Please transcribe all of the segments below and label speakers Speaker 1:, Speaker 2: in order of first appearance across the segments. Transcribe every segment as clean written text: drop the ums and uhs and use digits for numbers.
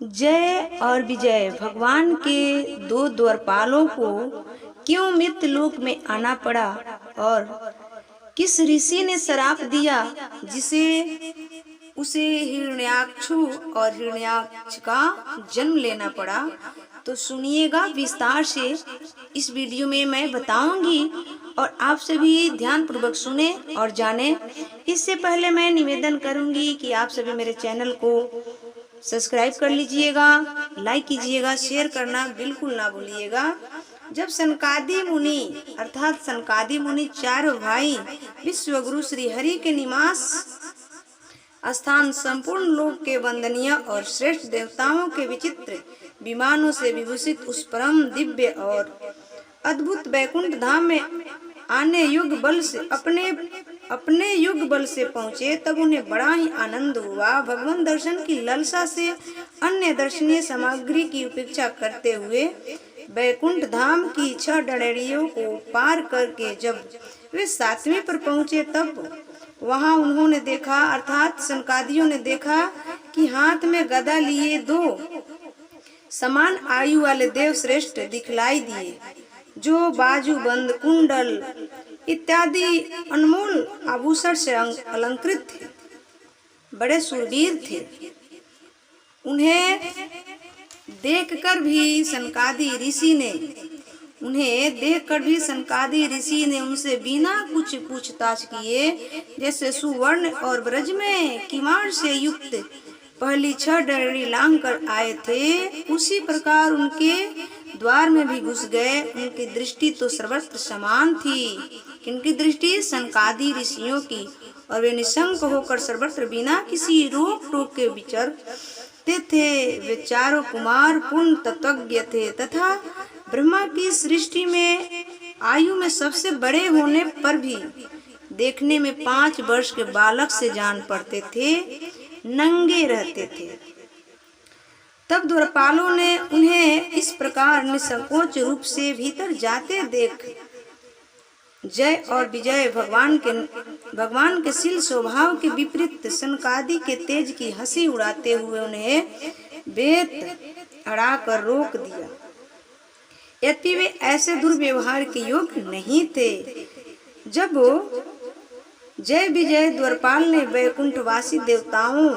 Speaker 1: जय और विजय भगवान के दो द्वारपालों को क्यों मृत्युलोक में आना पड़ा और किस ऋषि ने श्राप दिया जिसे उसे हिरण्याक्षु और हिरण्याक्ष का जन्म लेना पड़ा। तो सुनिएगा विस्तार से इस वीडियो में मैं बताऊंगी और आप सभी ध्यान पूर्वक सुने और जाने। इससे पहले मैं निवेदन करूंगी कि आप सभी मेरे चैनल को सब्सक्राइब कर लीजिएगा, लाइक कीजिएगा, शेयर करना बिल्कुल ना भूलिएगा। जब सनकादि मुनि अर्थात सनकादि मुनि चारों भाई विश्वगुरु श्री हरि के निवास स्थान संपूर्ण लोक के वंदनीय और श्रेष्ठ देवताओं के विचित्र विमानों से विभूषित उस परम दिव्य और अद्भुत वैकुंठ धाम में आने युग बल से अपने युग बल से पहुँचे, तब उन्हें बड़ा ही आनंद हुआ। भगवान दर्शन की लालसा से अन्य दर्शनीय सामग्री की उपेक्षा करते हुए वैकुंठ धाम की 6 डरेड़ियों को पार करके जब वे 7वीं पर पहुँचे, तब वहां उन्होंने देखा अर्थात सनकादियों ने देखा कि हाथ में गदा लिए 2 समान आयु वाले देव श्रेष्ठ दिखलाई दिए, जो बाजूबंद, कुंडल इत्यादि अनमोल आभूषण से अलंकृत थे। बड़े शूरवीर थे। उन्हें देखकर भी सनकादि ऋषि ने उनसे बिना कुछ पूछताछ किए, जैसे सुवर्ण और ब्रज में किमार से युक्त पहली 6 डरेड़ी लांघ कर आए थे, उसी प्रकार उनके द्वार में भी घुस गए। उनकी दृष्टि तो सर्वत्र समान थी, किनकी दृष्टि सनकादि ऋषियों की, और वे निशंक होकर सर्वत्र बिना किसी रोक टोक के विचरते थे। वे चारों कुमार पूर्ण तत्वज्ञ थे तथा ब्रह्मा की सृष्टि में आयु में सबसे बड़े होने पर भी देखने में 5 वर्ष के बालक से जान पड़ते थे, नंगे रहते थे। तब द्वारपालों ने उन्हें इस प्रकार निसंकोच रूप से भीतर जाते देख जय और विजय भगवान के शील स्वभाव के विपरीत सनकादि के तेज की हंसी उड़ाते हुए उन्हें बेत अड़ा कर रोक दिया। यद्यपि वे ऐसे दुर्व्यवहार के योग्य नहीं थे। जब जय विजय द्वारपाल ने वैकुंठवासी देवताओं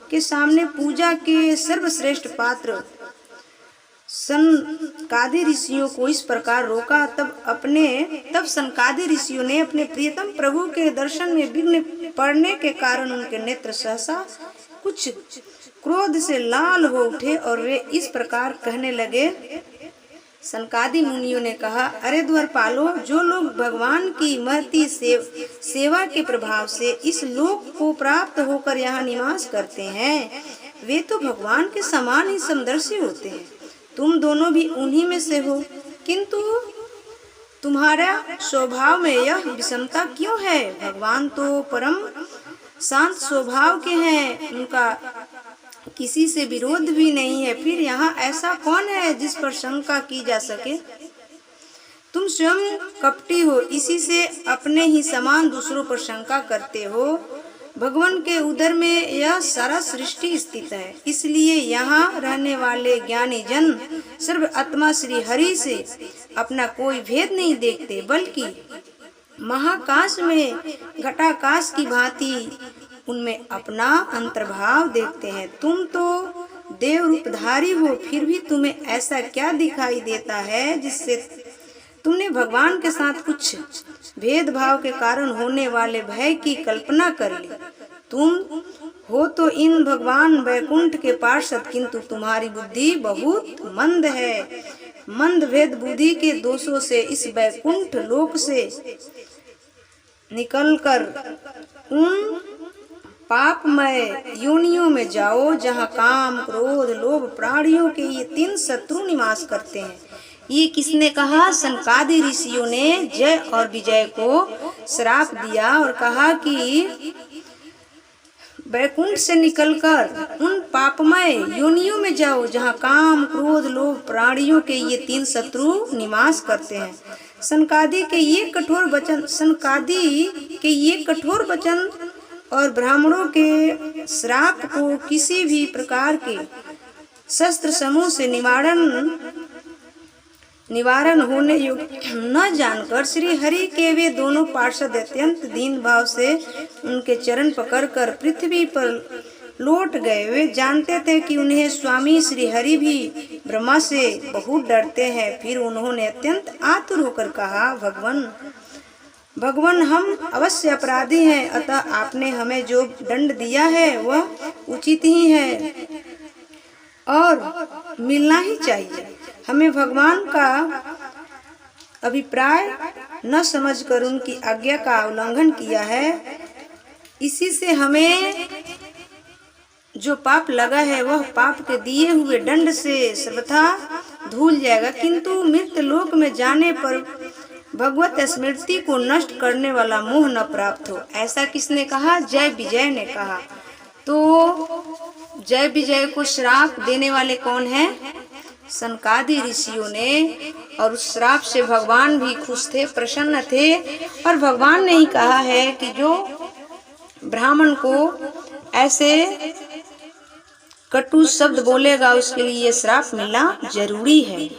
Speaker 1: के सामने पूजा के सर्वश्रेष्ठ पात्र सनकादि ऋषियों को इस प्रकार रोका, तब सनकादि ऋषियों ने अपने प्रियतम प्रभु के दर्शन में विघ्न पड़ने के कारण उनके नेत्र सहसा कुछ क्रोध से लाल हो उठे और वे इस प्रकार कहने लगे। सनकादि मुनियों ने कहा, अरे द्वारपालो, जो लोग भगवान की महती सेवा के प्रभाव से इस लोक को प्राप्त होकर यहाँ निवास करते हैं, वे तो भगवान के समान ही समदर्शी होते हैं। तुम दोनों भी उन्हीं में से हो, किंतु तुम्हारा स्वभाव में यह विषमता क्यों है? भगवान तो परम शांत स्वभाव के हैं, उनका किसी से विरोध भी नहीं है। फिर यहाँ ऐसा कौन है जिस पर शंका की जा सके? तुम स्वयं कपटी हो, इसी से अपने ही समान दूसरों पर शंका करते हो। भगवान के उदर में यह सारा सृष्टि स्थित है, इसलिए यहाँ रहने वाले ज्ञानी जन सर्व आत्मा श्री हरि से अपना कोई भेद नहीं देखते, बल्कि महाकाश में घटाकाश की भांति उनमें अपना अंतर्भाव देखते हैं। तुम तो देव रूपधारी हो, फिर भी तुम्हें ऐसा क्या दिखाई देता है जिससे तुमने भगवान के साथ कुछ भेदभाव के कारण होने वाले भय की कल्पना कर ली? तुम हो तो इन भगवान वैकुंठ के पार्षद, किंतु तुम्हारी बुद्धि बहुत मंद है। मंद भेद बुद्धि के दोषों से इस वैकुंठ लोक से निकलकर उन पापमय योनियों में जाओ जहाँ काम, क्रोध, लोभ प्राणियों के ये 3 शत्रु निवास करते हैं। ये किसने कहा? सनकादि ऋषियों ने जय और विजय को श्राप दिया और कहा कि वैकुंठ से निकलकर उन पापमय योनियों में जाओ जहाँ काम, क्रोध, लोभ प्राणियों के ये 3 शत्रु निवास करते हैं। सनकादि के ये कठोर वचन और ब्राह्मणों के श्राप को किसी भी प्रकार के शस्त्र समूह से निवारण होने योग्य न जानकर श्री हरि के वे दोनों पार्षद अत्यंत दीन भाव से उनके चरण पकड़कर पृथ्वी पर लौट गए। वे जानते थे कि उन्हें स्वामी श्री हरि भी ब्रह्मा से बहुत डरते हैं। फिर उन्होंने अत्यंत आतुर होकर कहा, भगवान हम अवश्य अपराधी हैं, अतः आपने हमें जो दंड दिया है वह उचित ही है और मिलना ही चाहिए। हमें भगवान का अभिप्राय न समझकर उनकी आज्ञा का उल्लंघन किया है, इसी से हमें जो पाप लगा है वह पाप के दिए हुए दंड से सर्वथा धुल जाएगा, किंतु मृत लोक में जाने पर भगवत स्मृति को नष्ट करने वाला मोह न प्राप्त हो। ऐसा किसने कहा? जय विजय ने कहा। तो जय विजय को श्राप देने वाले कौन हैं? सनकादि ऋषियों ने। और उस श्राप से भगवान भी खुश थे, प्रसन्न थे, और भगवान ने ही कहा है कि जो ब्राह्मण को ऐसे कटु शब्द बोलेगा उसके लिए ये श्राप मिलना जरूरी है।